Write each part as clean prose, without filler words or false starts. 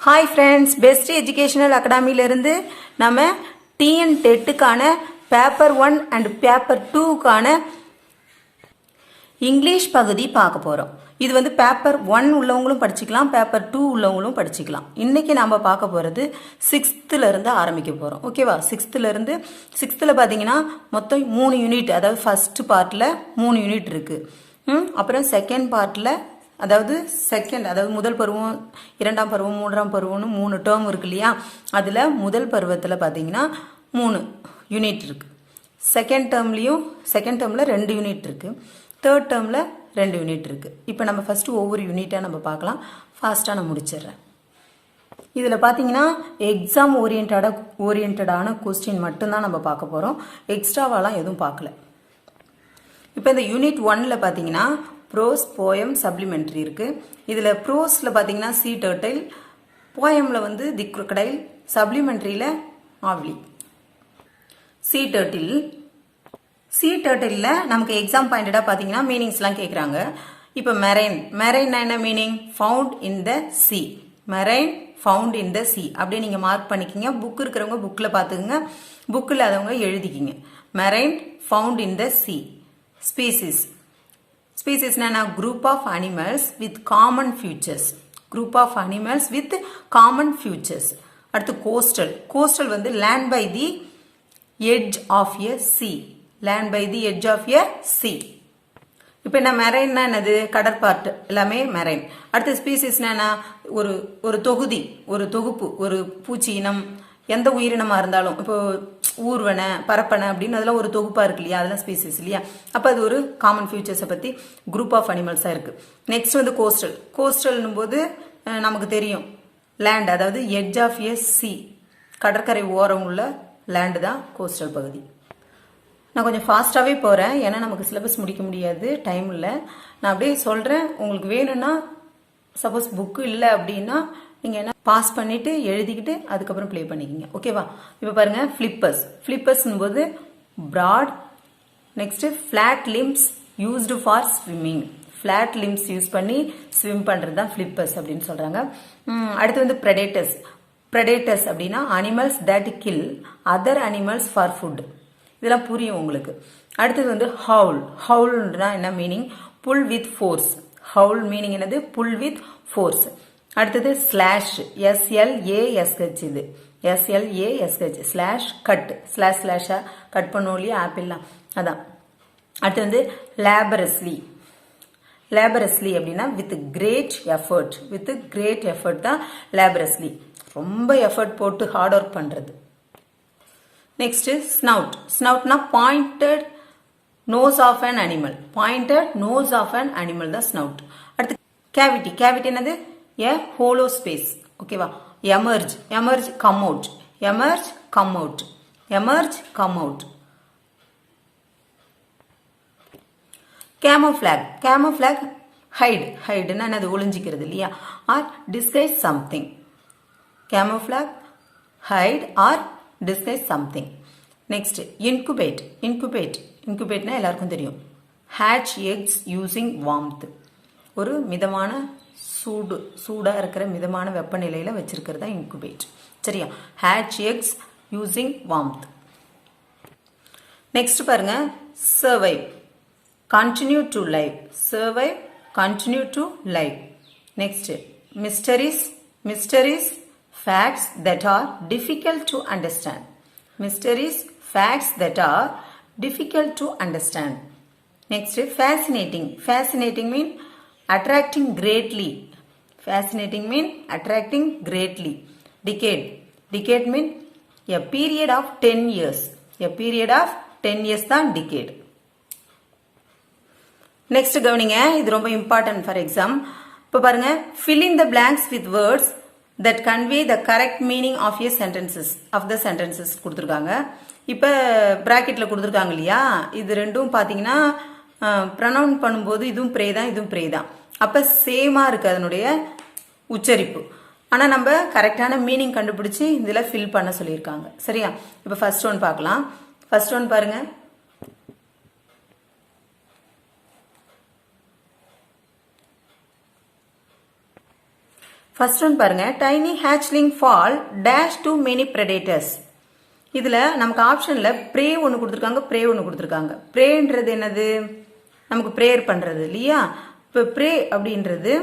Hi friends, best educational அகாடமியிலிருந்து நம்ம TN டெட்டுக்கான பேப்பர் 1 அண்ட் பேப்பர் 2க்கான இங்கிலீஷ் பகுதி பார்க்க போகிறோம். இது வந்து பேப்பர் 1 உள்ளவங்களும் படிச்சுக்கலாம், பேப்பர் 2 உள்ளவங்களும் படிச்சுக்கலாம். இன்றைக்கி நம்ம பார்க்க போகிறது 6th ஆரம்பிக்க போகிறோம். ஓகேவா? 6th பார்த்தீங்கன்னா மொத்தம் 3 யூனிட், அதாவது ஃபர்ஸ்ட் பார்ட்டில் 3 யூனிட் இருக்குது. அப்புறம் செகண்ட் பார்ட்டில் அதாவது முதல் பருவம், இரண்டாம் பருவம், மூன்றாம் பருவம்னு 3 டேர்ம் இருக்கு இல்லையா? அதில் முதல் பருவத்தில் பார்த்தீங்கன்னா 3 யூனிட் இருக்குது. செகண்ட் டேர்மில் 2 யூனிட் இருக்குது. தேர்ட் டேர்மில் 2 யூனிட் இருக்குது. இப்போ நம்ம ஃபஸ்ட்டு ஒவ்வொரு யூனிட்டாக நம்ம பார்க்கலாம். ஃபாஸ்ட்டாக நான் முடிச்சிடுறேன். இதில் பார்த்தீங்கன்னா எக்ஸாம் ஓரியன்டான கொஸ்டின் மட்டும்தான் நம்ம பார்க்க போகிறோம். எக்ஸ்ட்ராவாலாம் எதுவும் பார்க்கல. இப்போ இந்த யூனிட் 1ல் பார்த்தீங்கன்னா ப்ரோஸ், போயம், சப்ளிமெண்ட்ரி இருக்குது. இதில் ப்ரோஸில் பார்த்தீங்கன்னா சி டர்ட்டில், போயமில் வந்து தி crocodile, சப்ளிமெண்ட்ரியில் ஆவ்லி. சி டர்ட்டிலில் நமக்கு எக்ஸாம் பாயிண்டடாக பார்த்தீங்கன்னா மீனிங்ஸ்லாம் கேட்குறாங்க. இப்போ மெரைன்னா என்ன meaning? Found in the C. Marine found in the C அப்படியே நீங்கள் மார்க் பண்ணிக்கிங்க. புக் இருக்கிறவங்க புக்கில் பார்த்துக்குங்க, புக் இல்லாதவங்க எழுதிக்கிங்க. Marine found in the sea. ஸ்பீசிஸ்னா group of animals with common features. அடுத்து கோஸ்டல் வந்து land by the edge of a sea. இப்போ என்ன மெரைன்னா என்னது? கடற்பாட்டு எல்லாமே மெரைன். அடுத்து ஸ்பீசிஸ்னா ஒரு தொகுதி, ஒரு தொகுப்பு, ஒரு பூச்சி இனம், எந்த உயிரினமாக இருந்தாலும், இப்போ ஊர்வனை, பரப்பனை அப்படின்னு அதெல்லாம் ஒரு தொகுப்பாக இருக்கு இல்லையா? அதெல்லாம் ஸ்பீசிஸ் இல்லையா? அப்போ அது ஒரு காமன் ஃபியூச்சர்ஸை பற்றி குரூப் ஆஃப் அனிமல்ஸாக இருக்குது. நெக்ஸ்ட் வந்து கோஸ்டல்னும் போது நமக்கு தெரியும் லேண்ட், அதாவது எட்ஜ் ஆஃப் எ சி, கடற்கரை ஓரம் உள்ள லேண்டு தான் கோஸ்டல் பகுதி. நான் கொஞ்சம் ஃபாஸ்ட்டாகவே போகிறேன், ஏன்னா நமக்கு சிலபஸ் முடிக்க முடியாது, டைம் இல்லை. நான் அப்படியே சொல்கிறேன். உங்களுக்கு வேணும்னா சப்போஸ் புக்கு இல்லை அப்படின்னா நீங்கள் என்ன பாஸ் பண்ணிவிட்டு எழுதிக்கிட்டு அதுக்கப்புறம் ப்ளே பண்ணிக்கிங்க. ஓகேவா? இப்போ பாருங்கள், ஃப்ளிப்பர்ஸ்னும் போது broad. Next flat limbs used for swimming. Flat limbs use பண்ணி ஸ்விம் பண்ணுறது தான் ஃப்ளிப்பர்ஸ் அப்படின்னு சொல்கிறாங்க. அடுத்து வந்து ப்ரெடேட்டர்ஸ் அப்படின்னா animals that kill other animals for food. இதெல்லாம் புரியும் உங்களுக்கு. அடுத்தது வந்து ஹவுல்னா என்ன meaning? Pull with force. Haul meaning என்னது? Pull with force. அடுத்தது ஸ்லாஷ், SLASH. இது SLASH ஸ்லாஷ் கட். ஸ்லாஷா கட் பண்ணுவோம் இல்லையா ஆப்பிள்லாம், அதான். அடுத்து வந்து லேபரஸ்லி அப்படின்னா வித் கிரேட் எஃபர்ட் தான் லேபரஸ்லி. ரொம்ப எஃபர்ட் போட்டு ஹார்ட் ஒர்க் பண்ணுறது. நெக்ஸ்ட் ஸ்னவுட்னா pointed nose of an animal. தான் ஸ்னவுட். அடுத்து கேவிட்டி என்னது? A hollow space. ஓகேவா? Emerge come out. கேமோஃபிளாக் ஹைடுன்னா என்னது? ஒளிஞ்சிக்கிறது இல்லையா? Or disguise something. Camouflage, hide or disguise something. Next இன்குபேட்னா எல்லாருக்கும் தெரியும். Hatch eggs using warmth. ஒரு மிதமான சூடாக இருக்கிற மிதமான வெப்பநிலையில் வச்சிருக்கிறது தான் இன்குபேட். சரியா? Hatch eggs using warmth. Next பாருங்க, survive, continue to live. Next mysteries, facts that are difficult to understand. Next fascinating mean attracting greatly. Decade mean a period of 10 years. தான் decade. நெக்ஸ்ட் கவனிங்க, இது ரொம்ப important for exam. இப்போ பாருங்க, fill in the blanks with words that convey the correct meaning of the sentences கொடுத்துருக்காங்க. இப்போ பிராக்கெட்டில் கொடுத்துருக்காங்க இல்லையா? இது ரெண்டும் பார்த்தீங்கன்னா ப்ரொனவுன் பண்ணும்போது இதுவும் ப்ரே தான். அப்போ சேமாக இருக்குது அதனுடைய உச்சரிப்பு. ஆனால் நம்ம கரெக்டான மீனிங் கண்டுபிடிச்சி இதில் ஃபில் பண்ண சொல்லியிருக்காங்க. சரியா? இப்போ ஃபர்ஸ்ட் ஒன் பார்க்கலாம். ஃபர்ஸ்ட் ஒன் பாருங்க, ஃபர்ஸ்ட் ஒன் பாருங்க, tiny hatchling fall dash to many predators. இதுல நமக்கு ஆப்ஷன்ல ப்ரே ஒன்று கொடுத்துருக்காங்க, ப்ரே ஒன்று கொடுத்துருக்காங்க. ப்ரேன்றது என்னது? நமக்கு ப்ரேயர் பண்றது இல்லையா? இப்போ ப்ரே அப்படின்றது,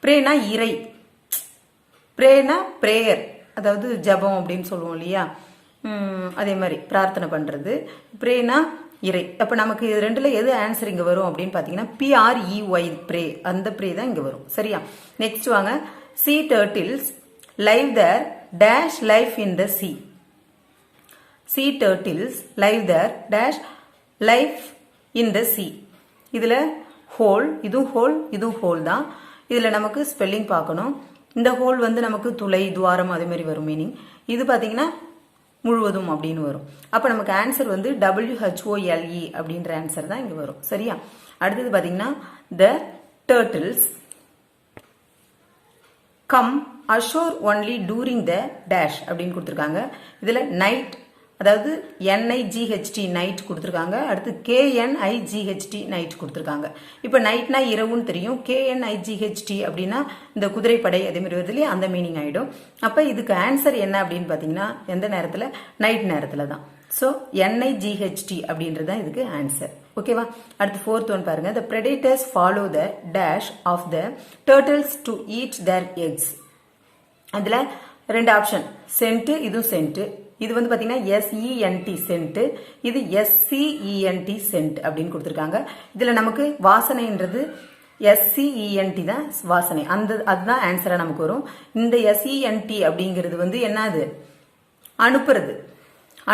ப்ரேனா இறை, ப்ரேனா ப்ரேயர், அதாவது ஜபம் அப்படின்னு சொல்லுவோம் இல்லையா? அதே மாதிரி பிரார்த்தனை பண்றது. ப்ரேனா இறை. அப்ப நமக்கு இது ரெண்டுல எது ஆன்சர் இங்க வரும் அப்படின்னு பாத்தீங்கன்னா PREY, ப்ரே, அந்த ப்ரே தான் இங்க வரும். சரியா? நெக்ஸ்ட் வாங்க, sea turtles live their dash life in the sea. sea turtles live their dash life in the sea. இதுல ஹோல், இதுவும் ஹோல், இதுவும் ஹோல் தான். இதுல நமக்கு ஸ்பெல்லிங் பார்க்கணும். இந்த ஹோல் வந்து நமக்கு துளை, துவாரம் அதே மாதிரி வரும் மீனிங். இது பாத்தீங்கன்னா முழுவதும் அப்படின்னு வரும். அப்ப நமக்கு ஆன்சர் வந்து WHOLE அப்படின்ற ஆன்சர் தான் இங்க வரும். சரியா? அடுத்தது பாத்தீங்கன்னா the turtles come ashore only during the dash அப்படின்னு கொடுத்துருக்காங்க. இதுல நைட், அதாவது NIGHT நைட் கொடுத்துருக்காங்க. அடுத்து KNIGHT நைட் கொடுத்துருக்காங்க. இப்போ நைட்னா இரவுன்னு தெரியும். KNIGHT அப்படின்னா இந்த குதிரைப்படை அதே மாதிரி வருது இல்லையா, அந்த மீனிங் ஆயிடும். அப்போ இதுக்கு ஆன்சர் என்ன அப்படின்னு பார்த்தீங்கன்னா எந்த நேரத்தில்? நைட் நேரத்தில் தான். ஸோ NIGHT அப்படின்றது தான் இதுக்கு ஆன்சர். ஓகேவா? அடுத்து ஃபோர்த் ஒன் பாருங்க, the predators follow the dash of the turtles to eat their eggs. அதுல ரெண்டு ஆப்ஷன், சென்ட், இதுவும் சென்ட். இது வந்து பாத்தீங்கன்னா SENT சென்ட், இது SCENT சென்ட் அப்படின்னு கொடுத்துருக்காங்க. இதுல நமக்கு வாசனைன்றது SCENT தான் வாசனை, அதுதான் ஆன்சரா நமக்கு வரும். இந்த SENT அப்படிங்கிறது வந்து என்னது? அனுப்புறது,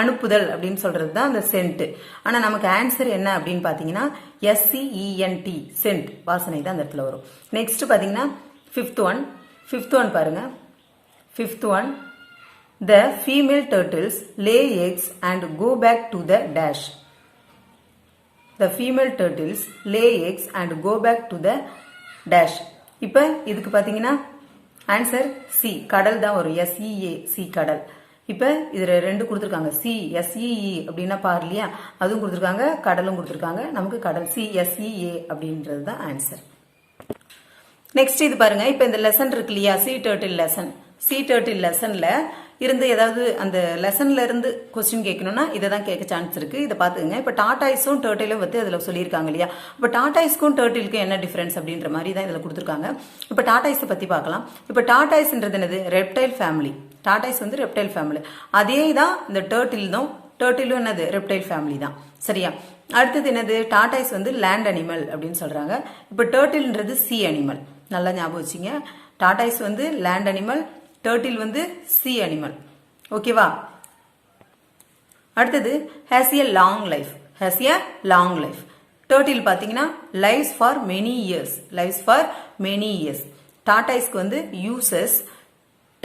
அனுப்புதல் அப்படின்னு சொல்றது தான் அந்த சென்ட். ஆனா நமக்கு ஆன்சர் என்ன அப்படின்னு பாத்தீங்கன்னா SCENT சென்ட், வாசனை தான் அந்த இடத்துல வரும். நெக்ஸ்ட் பாத்தீங்கன்னா ஃபிஃப்த் ஒன் பாருங்க. Fifth one, the female turtles lay eggs and go back to the dash. The female turtles lay eggs and go back to the dash. இப்ப இதுக்கு பாத்தீங்கன்னா ஆன்சர் C, கடல் தான் வரும். SEA கடல். இப்ப இதுல ரெண்டு கொடுத்துருக்காங்க, SEE அப்படின்னா பாரு இல்லையா, அதுவும் கொடுத்துருக்காங்க, கடலும் கொடுத்துருக்காங்க. நமக்கு கடல் CSEA அப்படின்றது தான் ஆன்சர். நெக்ஸ்ட் இது பாருங்க, இப்ப இந்த லெசன் இருக்கு இல்லையா, sea turtle லெசன்ல இருந்து ஏதாவது அந்த லெசன்ல இருந்து கொஸ்டின் கேட்கணும்னா இதை தான் கேட்க சான்ஸ் இருக்கு. இதை பாத்துங்க. இப்ப டாடாய்ஸும் டர்ட்டிலும் வந்து அதுல சொல்லியிருக்காங்க இல்லையா. இப்ப டாடாய்ஸ்க்கும் டர்ட்டிலுக்கும் என்ன டிஃபரன்ஸ் அப்படின்ற மாதிரி தான் இதுல கொடுத்துருக்காங்க. இப்ப டாடாய்ஸை பத்தி பார்க்கலாம். இப்ப டாடாய்ஸ்ன்றது என்னது? Reptile family. டாடாய்ஸ் வந்து ரெப்டைல் ஃபேமிலி. அதே தான் இந்த டர்ட்டிலும் என்னது? ரெப்டைல் ஃபேமிலி தான். சரியா? அடுத்தது என்னது? டாடாய்ஸ் வந்து லேண்ட் அனிமல் அப்படின்னு சொல்றாங்க. இப்ப டர்ட்டில்ன்றது சி அனிமல். நல்லா ஞாபகம் வச்சுங்க. டாடாய்ஸ் வந்து லேண்ட் அனிமல், டர்ட்டில் வந்து சி அனிமல். ஓகேவா? அடுத்தது has a long life. Turtle பாத்தீங்கன்னா லைவ்ஸ் ஃபார் மெனி இயர்ஸ். டாடாய்ஸ்க்கு வந்து uses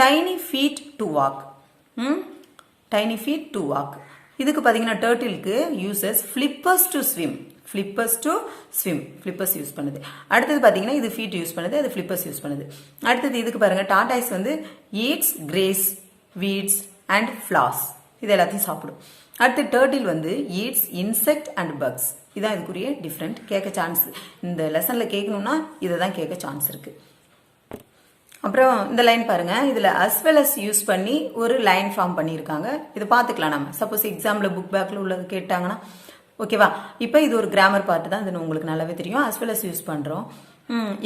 tiny feet to walk. இதுக்கு பாத்தீங்கன்னா டர்ட்டிலுக்கு uses flippers to swim. Flippers use பண்ணுது. அடுத்தது பாத்தீங்கன்னா இது ஃபீட் யூஸ் பண்ணுது, அது ஃபிளிப்பர்ஸ் யூஸ் பண்ணுது. அடுத்தது இதுக்கு பாருங்க, டாடாய்ஸ் வந்து eats grass, weeds and flowers, இது எல்லாத்தையும் சாப்பிடும். அடுத்து டர்ட்டில் வந்து ஈட்ஸ் இன்செக்ட் அண்ட் பக்ஸ். இதான் இதுக்குரிய டிஃப்ரெண்ட். கேட்க சான்ஸ், இந்த லெசன்ல கேட்கணும்னா இதை தான் கேட்க சான்ஸ் இருக்கு. அப்புறம் இந்த லைன் பாருங்க, இதுல as well as யூஸ் பண்ணி ஒரு லைன் ஃபார்ம் பண்ணியிருக்காங்க. இதை பார்த்துக்கலாம் நம்ம. சப்போஸ் எக்ஸாம்ல புக் பேக்ல உள்ளது கேட்டாங்கன்னா ஓகேவா. இப்போ இது ஒரு கிராமர் பார்ட் தான், இது உங்களுக்கு நல்லாவே தெரியும். as well as யூஸ் பண்றோம்.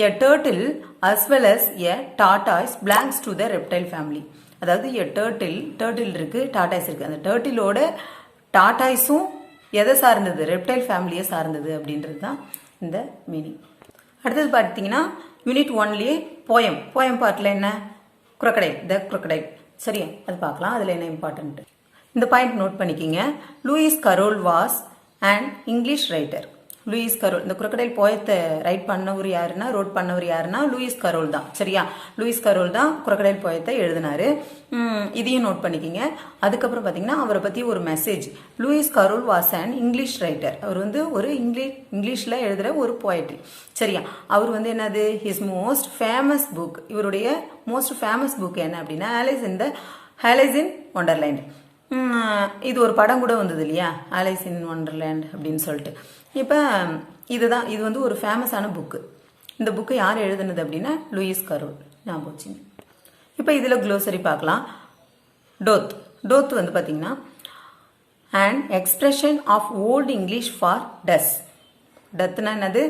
a turtle as well as a tortoise belongs to the reptile family. அதாவது a turtle இருக்கு, tortoise இருக்கு. அந்த டர்ட்டிலோட டாட்டாய்ஸும் எதை சார்ந்தது? ரெப்டைல் ஃபேமிலியை சார்ந்தது அப்படின்றது தான் இந்த மீனிங். அடுத்தது பார்த்தீங்கன்னா யூனிட் 1லயே போயம் பார்ட்ல என்ன? crocodile. சரியா? அது பார்க்கலாம். அதுல என்ன இம்பார்ட்டன்ட், இந்த பாயிண்ட் நோட் பண்ணிக்கிங்க. Lewis Carroll was and English writer. Lewis Carroll, இந்த crocodile போயத்தை ரைட் பண்ணவர் யாருன்னா லூயிஸ் கரோல் தான். சரியா? லூயிஸ் கரோல் தான் crocodile போயத்தை எழுதினாரு. இதையும் நோட் பண்ணிக்கிங்க. அதுக்கப்புறம் பாத்தீங்கன்னா அவரை பத்தி ஒரு message. Lewis Carroll was and English writer. அவர் வந்து ஒரு இங்கிலீஷ்ல எழுதுற ஒரு போயட்ரி. சரியா? அவர் வந்து என்னது? His most famous book. இவருடைய மோஸ்ட் ஃபேமஸ் புக் என்ன அப்படின்னா ஆலிஸ் இன் வண்டர்லேண்ட். இது ஒரு படம் கூட வந்தது இல்லையா, ஆலிஸ் இன் வண்டர்லேண்ட் அப்படின்னு சொல்லிட்டு. இப்போ இது வந்து ஒரு ஃபேமஸான புக்கு. இந்த புக்கு யார் எழுதுனது அப்படின்னா லூயிஸ் கரோல். நான் போச்சுங்க. இப்போ இதில் க்ளோசரி பார்க்கலாம். டோத் டோத் வந்து பார்த்தீங்கன்னா an expression of old English for does. டத்னா என்னது?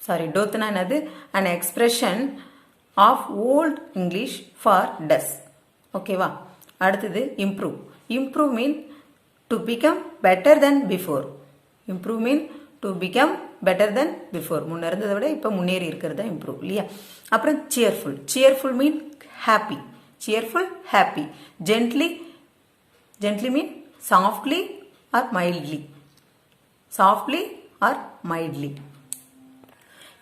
சாரி, டோத்னா என்னது? an expression of old English for does. ஓகேவா? அடுத்தது improve. improve mean to become better than before. improve mean to become better than before. முன்ன இருந்ததை விட இப்போ முன்னேறி இருக்கிறது தான் improve இல்லையா? அப்புறம் cheerful. cheerful mean happy. cheerful, happy. gently mean softly or mildly. softly or mildly.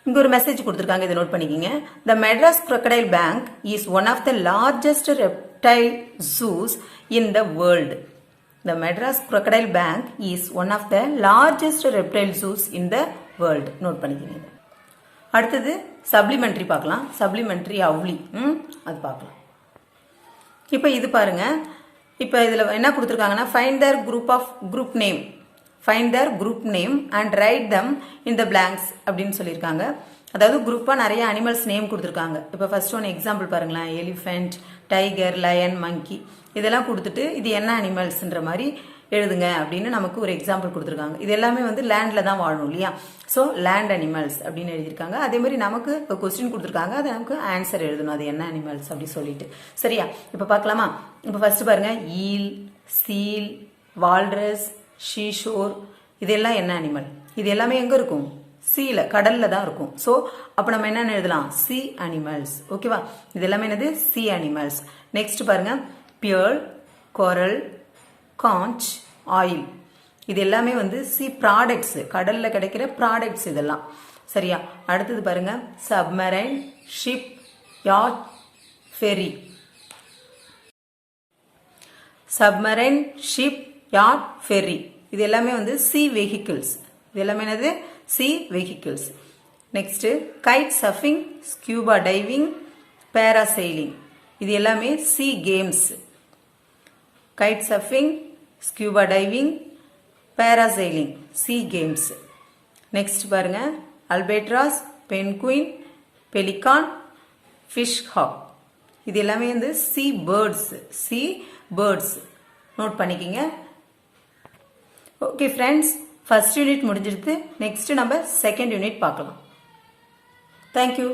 இங்க ஒரு மெசேஜ் கொடுத்திருக்காங்க, இதை நோட் பண்ணிக்கங்க. The Madras Crocodile Bank is one of the largest reptile zoos in the world. The Madras Crocodile Bank is one of the largest reptile zoos in the world. Note பண்ணிக்கங்க. அடுத்தது supplementary பார்க்கலாம். Supplementary அவ்ளி அது பார்க்கலாம். இப்போ இது பாருங்க. இப்போ இதில் என்ன கொடுத்துருக்காங்கன்னா find their group name, find their group name and write them in the blanks அப்படின்னு சொல்லியிருக்காங்க. அதாவது குரூப்பாக நிறைய அனிமல்ஸ் நேம் கொடுத்துருக்காங்க. இப்போ ஃபர்ஸ்ட் ஒன் எக்ஸாம்பிள் பாருங்களேன். எலிஃபென்ட், டைகர், லயன், மங்கி இதெல்லாம் கொடுத்துட்டு இது என்ன அனிமல்ஸ்ன்ற மாதிரி எழுதுங்க அப்படின்னு நமக்கு ஒரு எக்ஸாம்பிள் கொடுத்துருக்காங்க. இது எல்லாமே வந்து லேண்டில் தான் வாழணும் இல்லையா? ஸோ லேண்ட் அனிமல்ஸ் அப்படின்னு எழுதியிருக்காங்க. அதே மாதிரி நமக்கு இப்போ கொஸ்டின் கொடுத்துருக்காங்க, அதை நமக்கு ஆன்சர் எழுதணும், அது என்ன அனிமல்ஸ் அப்படி சொல்லிட்டு. சரியா? இப்போ பார்க்கலாமா? இப்போ ஃபர்ஸ்ட் பாருங்க, ஈல், சீல், வால்ரஸ், ஷீஷோர் இதெல்லாம் என்ன அனிமல்? இது எல்லாமே எங்கே இருக்கும்? சீல, கடல்ல தான் இருக்கும். ஸோ அப்போ நம்ம என்ன எழுதலாம்? C animals. ஓகேவா? இது எல்லாமே என்னது? C animals. நெக்ஸ்ட் பாருங்க, பியர், கோரல், காஞ்ச், ஆயில் இது எல்லாமே வந்து சி ப்ராடக்ட்ஸ், கடல்ல கிடைக்கிற ப்ராடக்ட்ஸ் இதெல்லாம். சரியா? அடுத்தது பாருங்க, submarine, ship, yacht, ferry. Submarine, ship, yacht, ferry இது எல்லாமே வந்து சி வெஹிக்கிள்ஸ். இது எல்லாமே என்னது? Sea vehicles. Next kite surfing, scuba diving, parasailing இது எல்லாமே sea games. Kite surfing, scuba diving, parasailing sea games. Next பாருங்க, albatross, penguin, pelican, fish hawk இது எல்லாமே வந்து sea birds. Sea birds note பண்ணிக்கிங்க. ஓகே ஃப்ரெண்ட்ஸ், ஃபர்ஸ்ட் யூனிட் முடிஞ்சிருது. Next நம்ம second unit பார்க்கலாம். தேங்க்யூ.